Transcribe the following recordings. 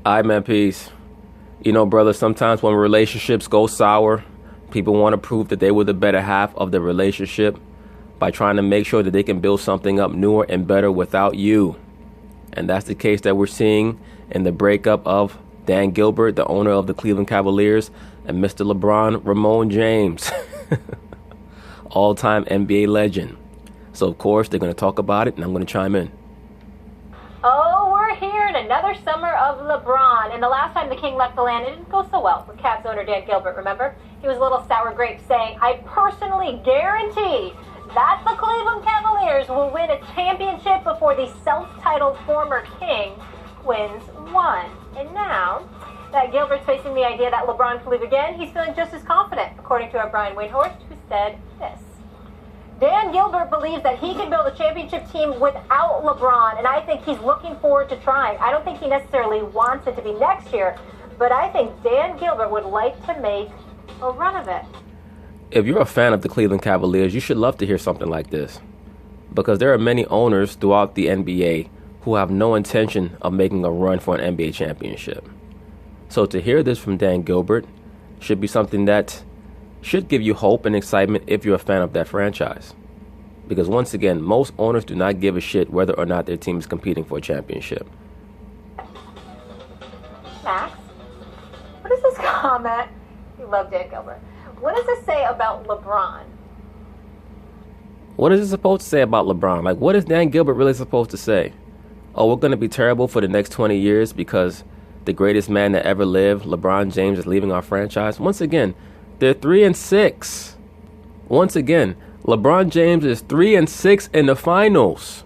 I man, peace. You know, brother, sometimes when relationships go sour, people want to prove that they were the better half of the relationship by trying to make sure that they can build something up newer and better without you. And that's the case that we're seeing in the breakup of Dan Gilbert, the owner of the Cleveland Cavaliers, and Mr. LeBron James, all-time NBA legend. So, of course, they're going to talk about it, and I'm going to chime in. Oh, we're here in another summer of LeBron. And the last time the king left the land, it didn't go so well with Cavs owner Dan Gilbert, remember? He was a little sour grape saying, I personally guarantee that the Cleveland Cavaliers will win a championship before the self-titled former king wins one. And now that Gilbert's facing the idea that LeBron could leave again, he's feeling just as confident, according to our Brian Windhorst, who said this. Dan Gilbert believes that he can build a championship team without LeBron, and I think he's looking forward to trying. I don't think he necessarily wants it to be next year, but I think Dan Gilbert would like to make a run of it. If you're a fan of the Cleveland Cavaliers, you should love to hear something like this, because there are many owners throughout the NBA who have no intention of making a run for an NBA championship. So to hear this from Dan Gilbert should be something that should give you hope and excitement if you're a fan of that franchise. Because once again, most owners do not give a shit whether or not their team is competing for a championship. Max, what does this comment, you love Dan Gilbert, what does this say about LeBron? What is it supposed to say about LeBron? Like, what is Dan Gilbert really supposed to say? Oh, we're going to be terrible for the next 20 years because the greatest man that ever lived, LeBron James, is leaving our franchise? Once again, they're 3-6. Once again, LeBron James is 3-6 in the finals.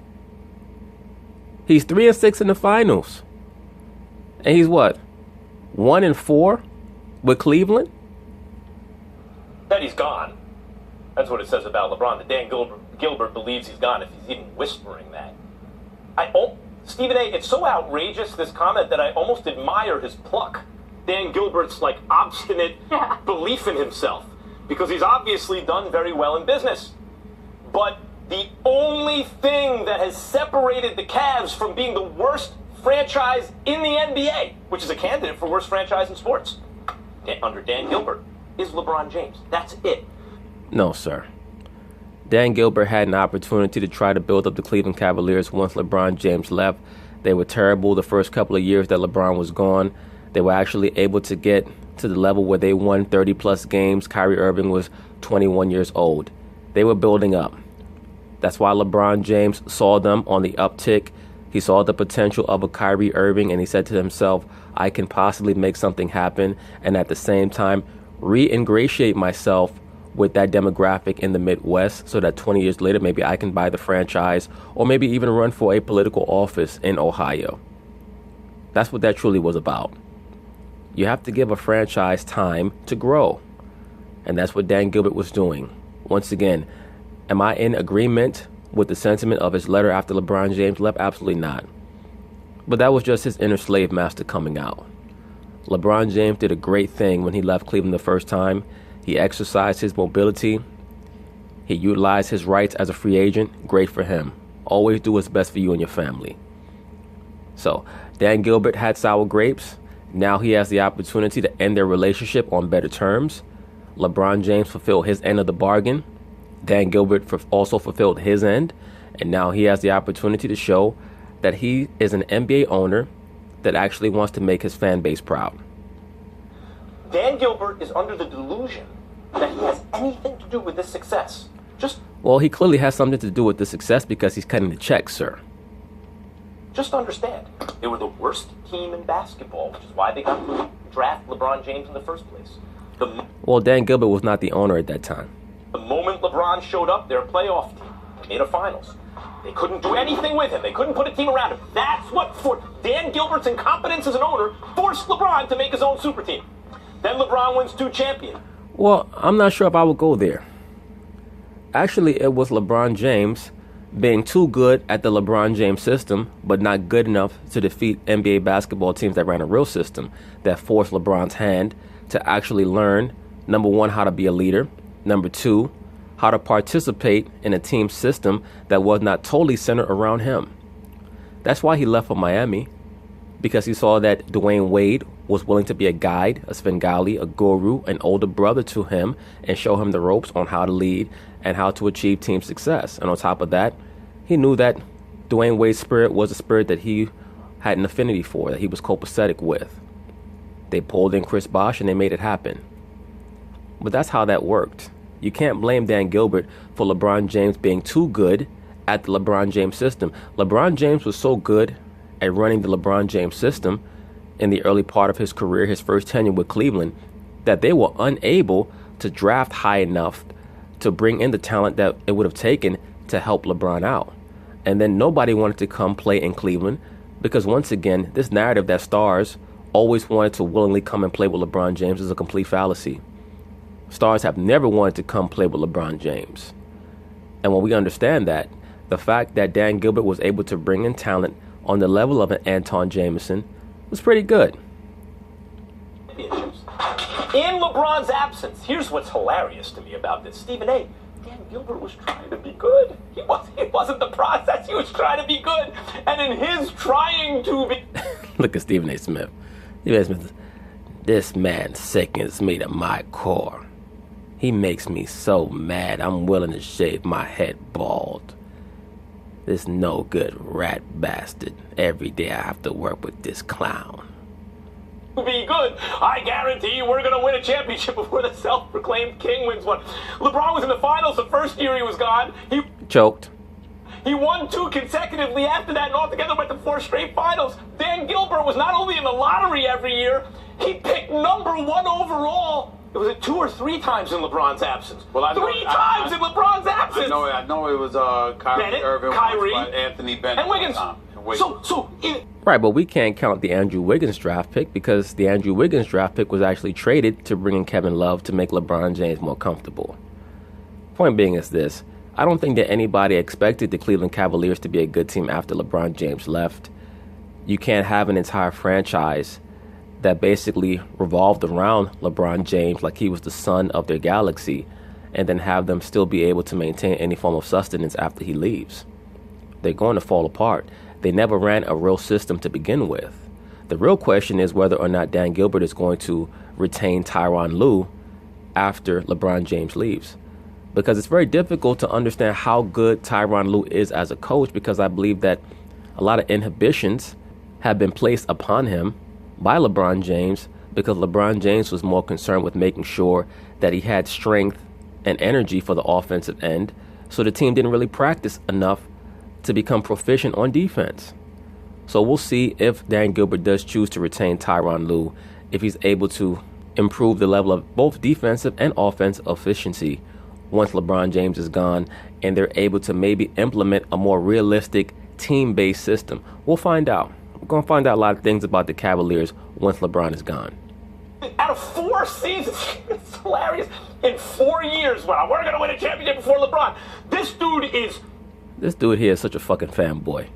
He's 3-6 in the finals. And he's what? 1-4 with Cleveland? That he's gone. That's what it says about LeBron. That Dan Gilbert believes he's gone if he's even whispering that. Stephen A., it's so outrageous, this comment, that I almost admire his pluck. Dan Gilbert's obstinate belief in himself, because he's obviously done very well in business. But the only thing that has separated the Cavs from being the worst franchise in the NBA, which is a candidate for worst franchise in sports, under Dan Gilbert, is LeBron James. That's it. No, sir. Dan Gilbert had an opportunity to try to build up the Cleveland Cavaliers once LeBron James left. They were terrible the first couple of years that LeBron was gone. They were actually able to get to the level where they won 30-plus games. Kyrie Irving was 21 years old. They were building up. That's why LeBron James saw them on the uptick. He saw the potential of a Kyrie Irving, and he said to himself, I can possibly make something happen, and at the same time, re-ingratiate myself with that demographic in the Midwest so that 20 years later, maybe I can buy the franchise or maybe even run for a political office in Ohio. That's what that truly was about. You have to give a franchise time to grow. And that's what Dan Gilbert was doing. Once again, am I in agreement with the sentiment of his letter after LeBron James left? Absolutely not. But that was just his inner slave master coming out. LeBron James did a great thing when he left Cleveland the first time. He exercised his mobility. He utilized his rights as a free agent. Great for him. Always do what's best for you and your family. So, Dan Gilbert had sour grapes. Now he has the opportunity to end their relationship on better terms. LeBron James fulfilled his end of the bargain. Dan Gilbert also fulfilled his end. And now he has the opportunity to show that he is an NBA owner that actually wants to make his fan base proud. Dan Gilbert is under the delusion that he has anything to do with this success. Well, he clearly has something to do with the success because he's cutting the check, sir. Just understand, they were the worst team in basketball, which is why they got to draft LeBron James in the first place. Well, Dan Gilbert was not the owner at that time. The moment LeBron showed up, they're a playoff team. They made a finals. They couldn't do anything with him. They couldn't put a team around him. That's what, for Dan Gilbert's incompetence as an owner, forced LeBron to make his own super team. Then LeBron wins 2 champions. Well, I'm not sure if I would go there. Actually, it was LeBron James being too good at the LeBron James system, but not good enough to defeat NBA basketball teams that ran a real system, that forced LeBron's hand to actually learn, number one, how to be a leader, number two, how to participate in a team system that was not totally centered around him. That's why he left for Miami. because he saw that Dwayne Wade was willing to be a guide, a Svengali, a guru, an older brother to him, and show him the ropes on how to lead and how to achieve team success. And on top of that, he knew that Dwayne Wade's spirit was a spirit that he had an affinity for, that he was copacetic with. They pulled in Chris Bosh and they made it happen. But that's how that worked. You can't blame Dan Gilbert for LeBron James being too good at the LeBron James system. LeBron James was so good at running the LeBron James system in the early part of his career, his first tenure with Cleveland, that they were unable to draft high enough to bring in the talent that it would have taken to help LeBron out. And then nobody wanted to come play in Cleveland because, once again, this narrative that stars always wanted to willingly come and play with LeBron James is a complete fallacy. Stars have never wanted to come play with LeBron James. And when we understand that, the fact that Dan Gilbert was able to bring in talent on the level of an Anton Jameson was pretty good. In LeBron's absence, here's what's hilarious to me about this. Stephen A., Dan Gilbert was trying to be good. It wasn't the process. He was trying to be good. And in his trying to be... Look at Stephen A. Smith. Stephen A. Smith, this man sickens me to my core. He makes me so mad I'm willing to shave my head bald. This no good rat bastard. Every day I have to work with this clown. Be good. I guarantee you we're going to win a championship before the self-proclaimed king wins one. LeBron was in the finals the first year he was gone. He choked. He won 2 consecutively after that and altogether went to 4 straight finals. Dan Gilbert was not only in the lottery every year, he picked #1 overall. It was 2 or 3 times in LeBron's absence. Well, I know, 3 times in LeBron's absence. I know it was Kyrie Bennett, Irving, Kyrie, Anthony Bennett, and Wiggins. Right, but we can't count the Andrew Wiggins draft pick because the Andrew Wiggins draft pick was actually traded to bring in Kevin Love to make LeBron James more comfortable. Point being is this. I don't think that anybody expected the Cleveland Cavaliers to be a good team after LeBron James left. You can't have an entire franchise that basically revolved around LeBron James like he was the sun of their galaxy and then have them still be able to maintain any form of sustenance after he leaves. They're going to fall apart. They never ran a real system to begin with. The real question is whether or not Dan Gilbert is going to retain Tyronn Lue after LeBron James leaves. Because it's very difficult to understand how good Tyronn Lue is as a coach, because I believe that a lot of inhibitions have been placed upon him by LeBron James because LeBron James was more concerned with making sure that he had strength and energy for the offensive end, so the team didn't really practice enough to become proficient on defense. So we'll see if Dan Gilbert does choose to retain Tyronn Lue, if he's able to improve the level of both defensive and offensive efficiency once LeBron James is gone and they're able to maybe implement a more realistic team-based system. We'll find out. We're going to find out a lot of things about the Cavaliers once LeBron is gone. Out of 4 seasons, it's hilarious. In 4 years, well, we're going to win a championship before LeBron. This dude here is such a fucking fanboy.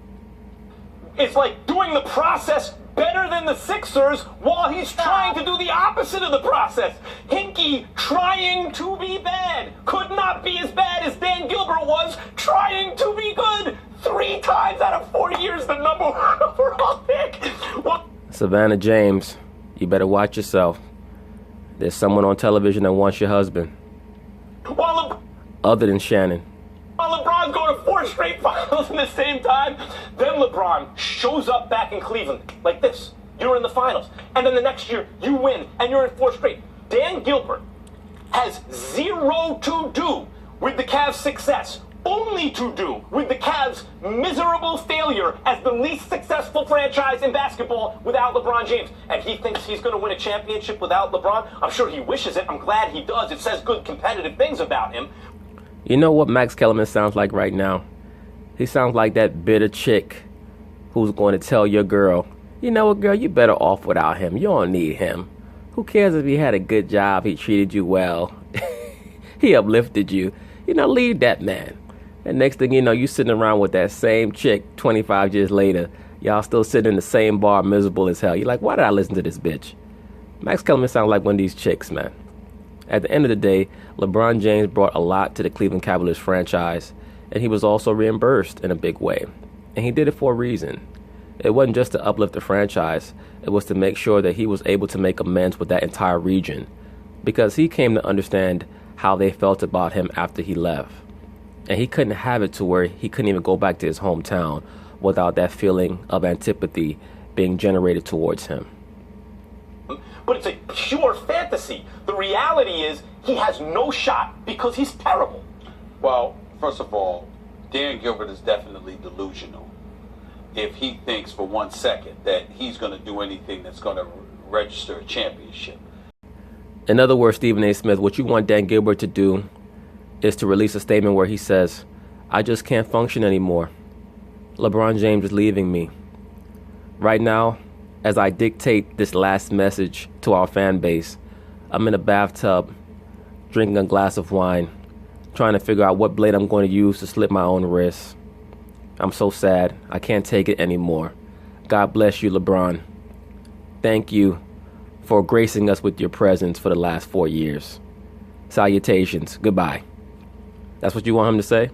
It's like doing the process better than the Sixers while he's trying to do the opposite of the process. Hinkie trying to be bad could not be as bad as Dan Gilbert was trying to be good. 3 times out of 4 years, the #1 overall pick. What? Savannah James, you better watch yourself. There's someone on television that wants your husband. Other than Shannon. While LeBron's going to 4 straight finals in the same time, then LeBron shows up back in Cleveland like this. You're in the finals. And then the next year, you win, and you're in 4 straight. Dan Gilbert has 0 to do with the Cavs' success, only to do with the Cavs' miserable failure as the least successful franchise in basketball without LeBron James. And he thinks he's going to win a championship without LeBron. I'm sure he wishes it. I'm glad he does. It says good competitive things about him. You know what Max Kellerman sounds like right now? He sounds like that bitter chick who's going to tell your girl, you know what, girl, you better off without him. You don't need him. Who cares if he had a good job, he treated you well, he uplifted you. You know, leave that man. And next thing you know, you sitting around with that same chick 25 years later. Y'all still sitting in the same bar, miserable as hell. You're like, why did I listen to this bitch? Max Kellerman sounds like one of these chicks, man. At the end of the day, LeBron James brought a lot to the Cleveland Cavaliers franchise, and he was also reimbursed in a big way. And he did it for a reason. It wasn't just to uplift the franchise. It was to make sure that he was able to make amends with that entire region, because he came to understand how they felt about him after he left. And he couldn't have it to where he couldn't even go back to his hometown without that feeling of antipathy being generated towards him. But it's a pure fantasy. The reality is he has no shot because he's terrible. Well, first of all, Dan Gilbert is definitely delusional if he thinks for 1 second that he's going to do anything that's going to register a championship. In other words, Stephen A. Smith, what you want Dan Gilbert to do is to release a statement where he says, I just can't function anymore. LeBron James is leaving me. Right now, as I dictate this last message to our fan base, I'm in a bathtub, drinking a glass of wine, trying to figure out what blade I'm going to use to slit my own wrist. I'm so sad. I can't take it anymore. God bless you, LeBron. Thank you for gracing us with your presence for the last 4 years. Salutations. Goodbye. That's what you want him to say?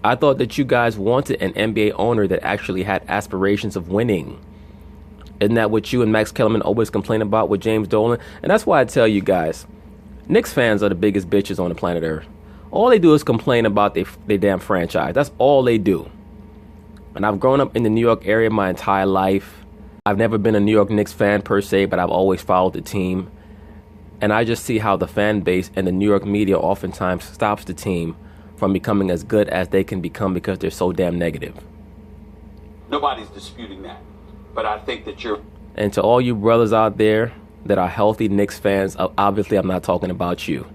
I thought that you guys wanted an NBA owner that actually had aspirations of winning. Isn't that what you and Max Kellerman always complain about with James Dolan? And that's why I tell you guys, Knicks fans are the biggest bitches on the planet Earth. All they do is complain about their damn franchise. That's all they do. And I've grown up in the New York area my entire life. I've never been a New York Knicks fan per se, but I've always followed the team. And I just see how the fan base and the New York media oftentimes stops the team from becoming as good as they can become because they're so damn negative. Nobody's disputing that. But I think that you're... And to all you brothers out there that are healthy Knicks fans, obviously I'm not talking about you,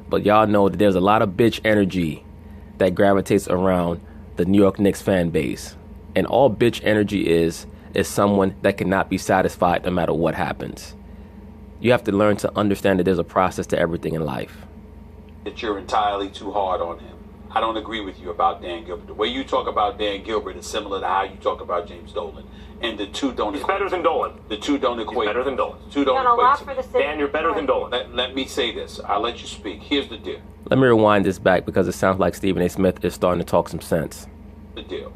but y'all know that there's a lot of bitch energy that gravitates around the New York Knicks fan base. And all bitch energy is someone that cannot be satisfied no matter what happens. You have to learn to understand that there's a process to everything in life. That you're entirely too hard on him. I don't agree with you about Dan Gilbert. The way you talk about Dan Gilbert is similar to how you talk about James Dolan. And the two don't... He's better than Dolan. The two don't equate. He's better than Dolan. Two don't equate. Dan, you're better than Dolan. Let me say this. I'll let you speak. Here's the deal. Let me rewind this back because it sounds like Stephen A. Smith is starting to talk some sense. The deal.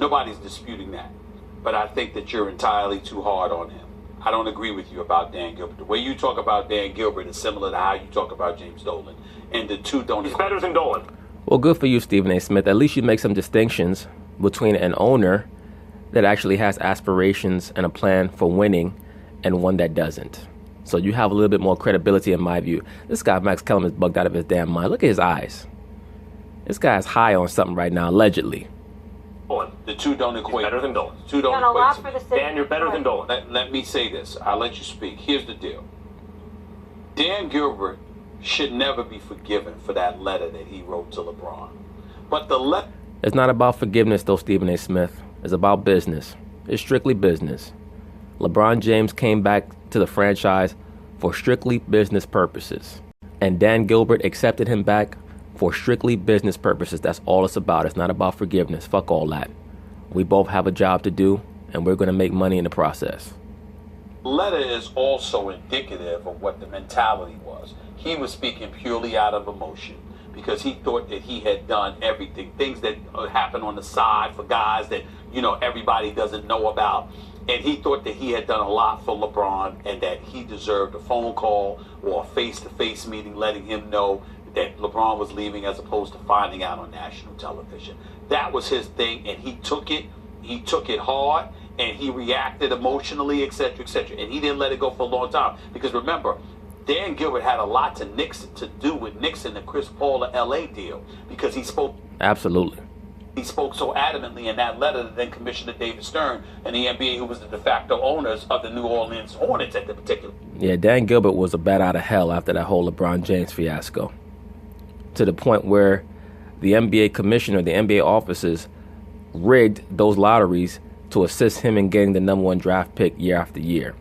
Nobody's disputing that. But I think that you're entirely too hard on him. I don't agree with you about Dan Gilbert. The way you talk about Dan Gilbert is similar to how you talk about James Dolan. And the two don't... He's better than Dolan. Well, good for you, Stephen A. Smith. At least you make some distinctions between an owner that actually has aspirations and a plan for winning and one that doesn't. So you have a little bit more credibility in my view. This guy, Max Kellerman, is bugged out of his damn mind. Look at his eyes. This guy's high on something right now, allegedly. The two don't equate. He's better than Dolan. Two don't equate. Dan, you're better than Dolan. Let me say this. I'll let you speak. Here's the deal. Dan Gilbert should never be forgiven for that letter that he wrote to LeBron. But the letter... It's not about forgiveness, though, Stephen A. Smith. It's about business. It's strictly business. LeBron James came back to the franchise for strictly business purposes. And Dan Gilbert accepted him back for strictly business purposes. That's all it's about. It's not about forgiveness. Fuck all that. We both have a job to do, and we're going to make money in the process. The letter is also indicative of what the mentality was. He was speaking purely out of emotion because he thought that he had done everything. Things that happen on the side for guys that, you know, everybody doesn't know about. And he thought that he had done a lot for LeBron and that he deserved a phone call or a face-to-face meeting letting him know that LeBron was leaving as opposed to finding out on national television. That was his thing, and he took it hard, and he reacted emotionally, etc., etc. And he didn't let it go for a long time. Because remember, Dan Gilbert had a lot to do with Nixon and Chris Paul LA deal because he spoke... Absolutely. He spoke so adamantly in that letter that then Commissioner David Stern and the NBA, who was the de facto owners of the New Orleans Hornets at the particular... Yeah, Dan Gilbert was a bat out of hell after that whole LeBron James fiasco. To the point where the NBA commissioner, the NBA offices, rigged those lotteries to assist him in getting the #1 draft pick year after year.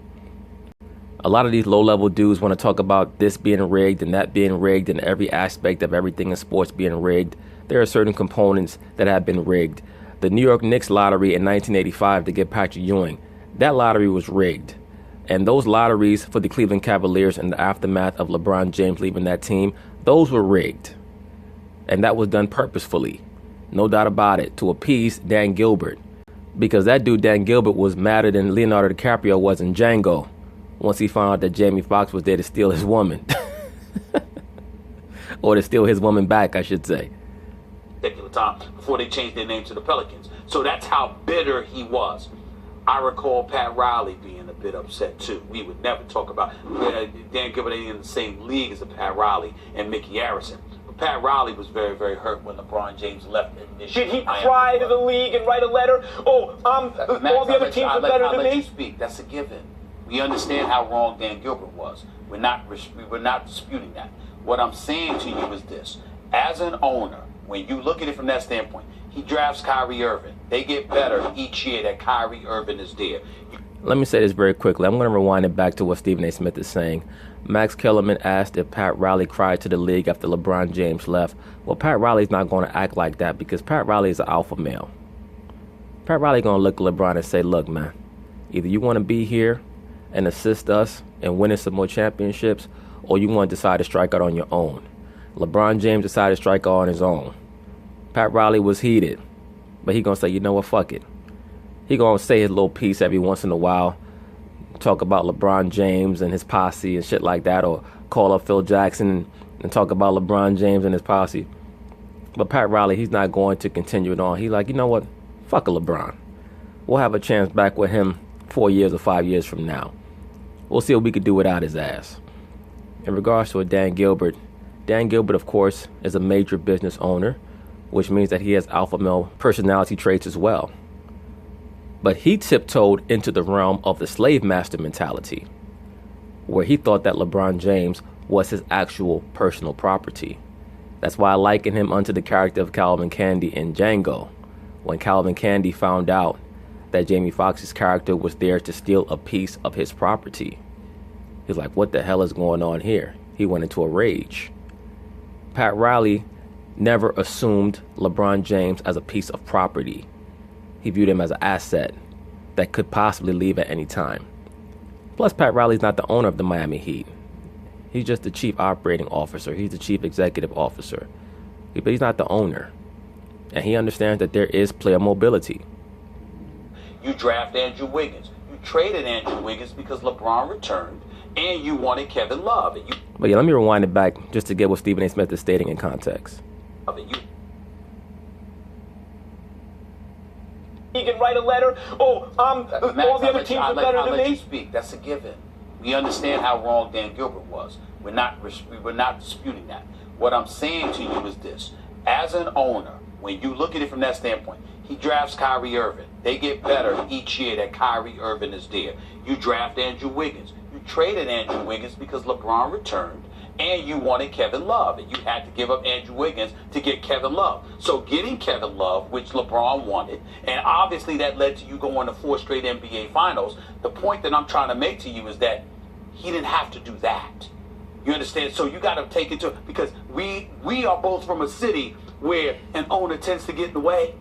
A lot of these low-level dudes want to talk about this being rigged and that being rigged and every aspect of everything in sports being rigged. There are certain components that have been rigged. The New York Knicks lottery in 1985 to get Patrick Ewing, that lottery was rigged. And those lotteries for the Cleveland Cavaliers in the aftermath of LeBron James leaving that team, those were rigged. And that was done purposefully, no doubt about it, to appease Dan Gilbert. Because that dude, Dan Gilbert, was madder than Leonardo DiCaprio was in Django once he found out that Jamie Foxx was there to steal his woman. Or to steal his woman back, I should say. Particular time before they changed their name to the Pelicans. So that's how bitter he was. I recall Pat Riley being a bit upset too. We would never talk about Dan Gilbert ain't in the same league as Pat Riley and Mickey Harrison. But Pat Riley was very, very hurt when LeBron James left initially. Did he cry to the league and write a letter? Oh, Max, all the other teams are better than let me. You speak. That's a given. We understand how wrong Dan Gilbert was. We're not disputing that. What I'm saying to you is this: as an owner, when you look at it from that standpoint, he drafts Kyrie Irving. They get better each year that Kyrie Irving is there. Let me say this very quickly. I'm going to rewind it back to what Stephen A. Smith is saying. Max Kellerman asked if Pat Riley cried to the league after LeBron James left. Well, Pat Riley's not going to act like that because Pat Riley is an alpha male. Pat Riley's going to look at LeBron and say, look, man, either you want to be here and assist us in winning some more championships, or you want to decide to strike out on your own. LeBron James decided to strike out on his own. Pat Riley was heated, but he going to say, you know what, fuck it. He going to say his little piece every once in a while, talk about LeBron James and his posse and shit like that, or call up Phil Jackson and talk about LeBron James and his posse. But Pat Riley, he's not going to continue it on. He's like, you know what, fuck a LeBron. We'll have a chance back with him 4 years or 5 years from now. We'll see what we could do without his ass. In regards to Dan Gilbert, of course, is a major business owner, which means that he has alpha male personality traits as well. But he tiptoed into the realm of the slave master mentality, where he thought that LeBron James was his actual personal property. That's why I liken him unto the character of Calvin Candy in Django, when Calvin Candy found out that Jamie Foxx's character was there to steal a piece of his property. He's like, what the hell is going on here? He went into a rage. Pat Riley never assumed LeBron James as a piece of property. He viewed him as an asset that could possibly leave at any time. Plus, Pat Riley's not the owner of the Miami Heat. He's just the chief operating officer. He's the chief executive officer. But he's not the owner. And he understands that there is player mobility. You draft Andrew Wiggins. You traded Andrew Wiggins because LeBron returned, and you wanted Kevin Love. But yeah, let me rewind it back just to get what Stephen A. Smith is stating in context. He can write a letter. Oh, all the other teams are better than me. You speak. That's a given. We understand how wrong Dan Gilbert was. We're not disputing that. What I'm saying to you is this: as an owner, when you look at it from that standpoint, he drafts Kyrie Irving. They get better each year that Kyrie Irving is there. You draft Andrew Wiggins. You traded Andrew Wiggins because LeBron returned, and you wanted Kevin Love, and you had to give up Andrew Wiggins to get Kevin Love. So getting Kevin Love, which LeBron wanted, and obviously that led to you going to 4 straight NBA Finals. The point that I'm trying to make to you is that he didn't have to do that. You understand? So you got to take it to, because we are both from a city where an owner tends to get in the way.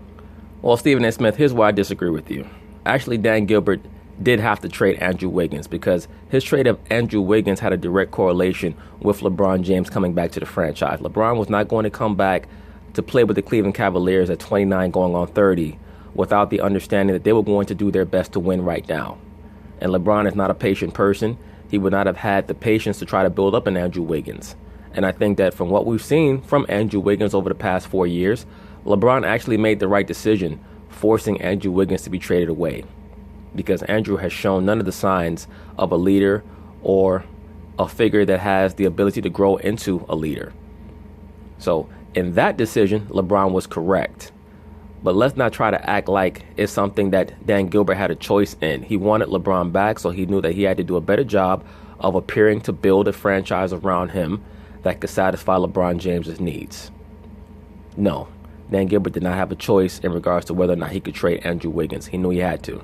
Well, Stephen A. Smith, here's why I disagree with you. Actually, Dan Gilbert did have to trade Andrew Wiggins because his trade of Andrew Wiggins had a direct correlation with LeBron James coming back to the franchise. LeBron was not going to come back to play with the Cleveland Cavaliers at 29 going on 30 without the understanding that they were going to do their best to win right now. And LeBron is not a patient person. He would not have had the patience to try to build up an Andrew Wiggins. And I think that from what we've seen from Andrew Wiggins over the past 4 years, LeBron actually made the right decision forcing Andrew Wiggins to be traded away, because Andrew has shown none of the signs of a leader or a figure that has the ability to grow into a leader. So in that decision, LeBron was correct. But let's not try to act like it's something that Dan Gilbert had a choice in. He wanted LeBron back, so he knew that he had to do a better job of appearing to build a franchise around him that could satisfy LeBron James's needs. No, Dan Gilbert did not have a choice in regards to whether or not he could trade Andrew Wiggins. He knew he had to.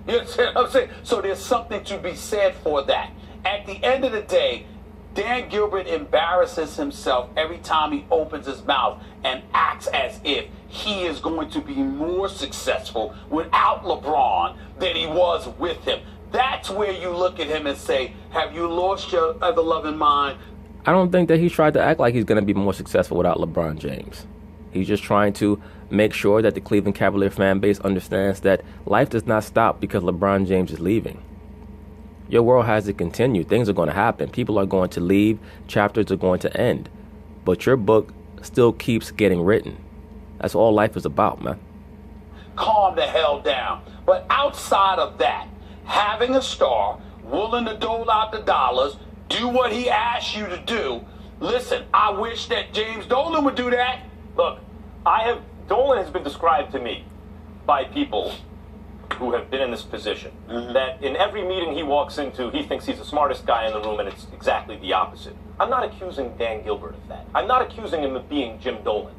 You understand what I'm saying? So there's something to be said for that. At the end of the day, Dan Gilbert embarrasses himself every time he opens his mouth and acts as if he is going to be more successful without LeBron than he was with him. That's where you look at him and say, have you lost your ever-loving mind? I don't think that he's tried to act like he's going to be more successful without LeBron James. He's just trying to make sure that the Cleveland Cavalier fan base understands that life does not stop because LeBron James is leaving. Your world has to continue. Things are going to happen. People are going to leave. Chapters are going to end. But your book still keeps getting written. That's all life is about, man. Calm the hell down. But outside of that, having a star, willing to dole out the dollars, do what he asks you to do. Listen, I wish that James Dolan would do that. Look, Dolan has been described to me by people who have been in this position, that in every meeting he walks into, he thinks he's the smartest guy in the room, and it's exactly the opposite. I'm not accusing Dan Gilbert of that. I'm not accusing him of being Jim Dolan,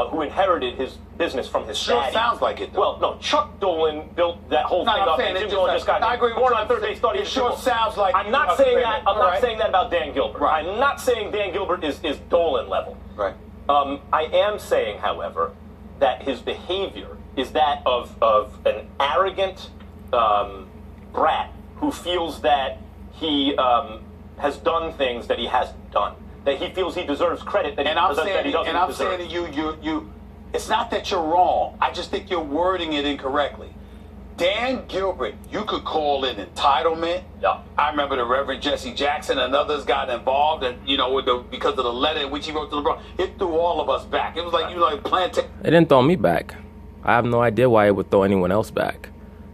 who inherited his business from his Sure daddy. sounds like it, though. Well, no, Chuck Dolan built that whole thing up, and Jim Dolan just got born on third base. It sure sounds like I'm not saying that. I'm not saying that about Dan Gilbert. Right. I'm not saying Dan Gilbert is Dolan level. Right. I am saying, however, that his behavior is that of an arrogant brat who feels that he has done things that he hasn't done, that he feels he deserves credit that he doesn't deserve. And I'm saying to you, it's not that you're wrong. I just think you're wording it incorrectly. Dan Gilbert, you could call it entitlement. Yeah. I remember the Reverend Jesse Jackson and others got involved, and because of the letter in which he wrote to LeBron, it threw all of us back. It was like planting. It didn't throw me back. I have no idea why it would throw anyone else back.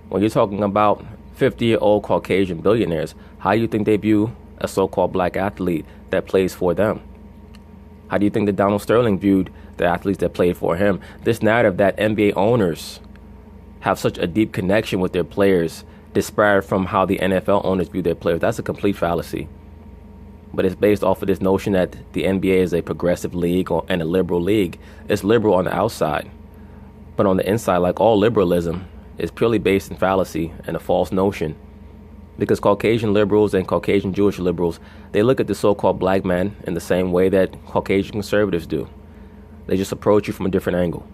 When you're talking about 50-year-old Caucasian billionaires, how do you think they view a so-called black athlete that plays for them? How do you think that Donald Sterling viewed the athletes that played for him? This narrative that NBA owners have such a deep connection with their players, disparate from how the NFL owners view their players, that's a complete fallacy. But it's based off of this notion that the NBA is a progressive league and a liberal league. It's liberal on the outside, but on the inside, like all liberalism, is purely based in fallacy and a false notion. Because Caucasian liberals and Caucasian Jewish liberals, they look at the so-called black man in the same way that Caucasian conservatives do. They just approach you from a different angle.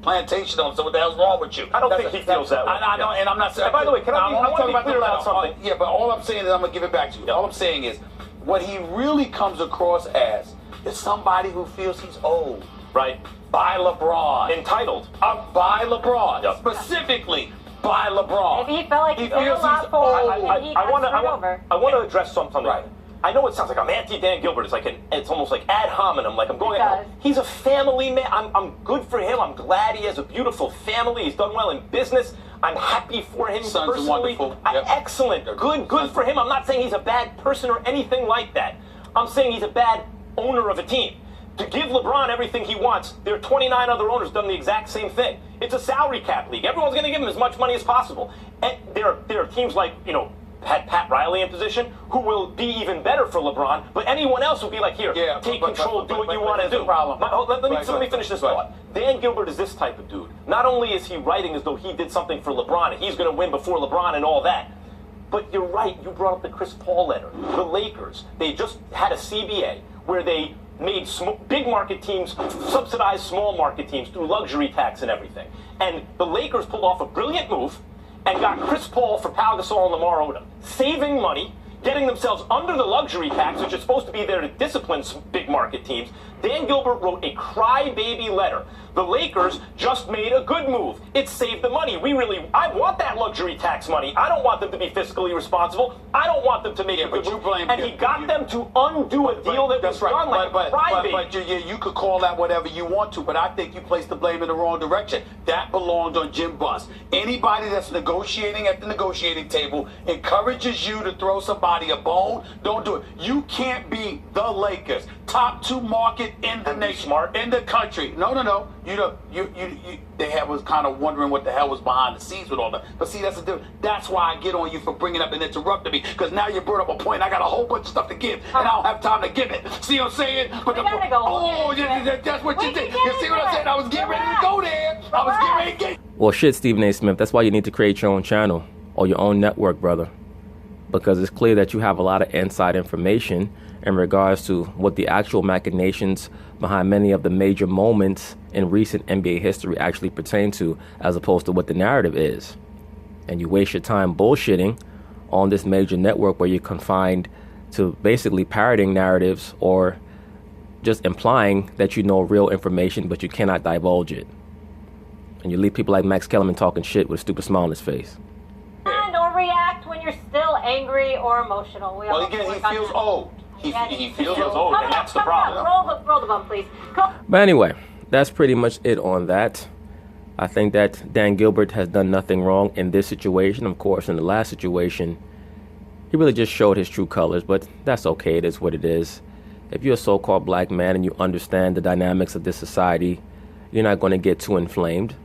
Plantation on, so what the hell's wrong with you? I don't think he feels that way. I know, and I'm not saying. And by the way, I want to be clear about something. Yeah, but all I'm saying is I'm gonna give it back to you. All I'm saying is, what he really comes across as is somebody who feels he's old. Right. By LeBron. Entitled. By LeBron. Yep. Specifically by LeBron. Maybe he felt like he did a feels lot he's for old. him, and he got screwed over. I want to address something. Right. I know it sounds like I'm anti-Dan Gilbert. It's almost like ad hominem, like I'm going. It does. He's a family man. I'm good for him. I'm glad he has a beautiful family. He's done well in business. I'm happy for him Sons are personally. wonderful. Yep. Excellent. Good for him. I'm not saying he's a bad person or anything like that. I'm saying he's a bad owner of a team. To give LeBron everything he wants, there are 29 other owners done the exact same thing. It's a salary cap league. Everyone's going to give him as much money as possible. And there are teams like, had Pat Riley in position, who will be even better for LeBron, but anyone else will be like, here, take control, do what you want to do. Let me finish this thought. Dan Gilbert is this type of dude. Not only is he writing as though he did something for LeBron, and he's going to win before LeBron and all that, but you're right, you brought up the Chris Paul letter. The Lakers, they just had a CBA where they made big market teams subsidize small market teams through luxury tax and everything. And the Lakers pulled off a brilliant move and got Chris Paul for Pau Gasol and Lamar Odom, saving money, getting themselves under the luxury tax, which is supposed to be there to discipline big market teams. Dan Gilbert wrote a crybaby letter. The Lakers just made a good move. It saved the money. I want that luxury tax money. I don't want them to be fiscally responsible. I don't want them to make a good move. And he got them to undo a deal that was done like a crybaby. But you could call that whatever you want to, but I think you placed the blame in the wrong direction. That belonged on Jim Buss. Anybody that's negotiating at the negotiating table encourages you to throw somebody a bone, don't do it. You can't be the Lakers, top 2 market in the nation, in the country. No. They was kind of wondering what the hell was behind the scenes with all that. But see, that's the difference. That's why I get on you for bringing up and interrupting me, because now you brought up a point. I got a whole bunch of stuff to give, and I don't have time to give it. See what I'm saying? But that's what you did. You see what I'm saying? I was getting ready to go there. I was getting ready to get. Well, shit, Stephen A. Smith, that's why you need to create your own channel or your own network, brother. Because it's clear that you have a lot of inside information in regards to what the actual machinations behind many of the major moments in recent NBA history actually pertain to, as opposed to what the narrative is. And you waste your time bullshitting on this major network where you're confined to basically parroting narratives or just implying that you know real information, but you cannot divulge it. And you leave people like Max Kellerman talking shit with a stupid smile on his face. And or react when you're still angry or emotional. Well, again, he feels old. He feels old, and that's the problem. Roll the bump, please. But anyway, that's pretty much it on that. I think that Dan Gilbert has done nothing wrong in this situation. Of course, in the last situation, he really just showed his true colors, but that's okay. It is what it is. If you're a so-called black man and you understand the dynamics of this society, you're not going to get too inflamed.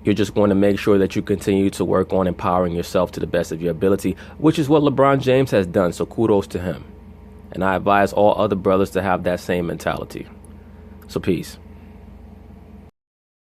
You're just going to make sure that you continue to work on empowering yourself to the best of your ability, which is what LeBron James has done, so kudos to him. And I advise all other brothers to have that same mentality. So peace.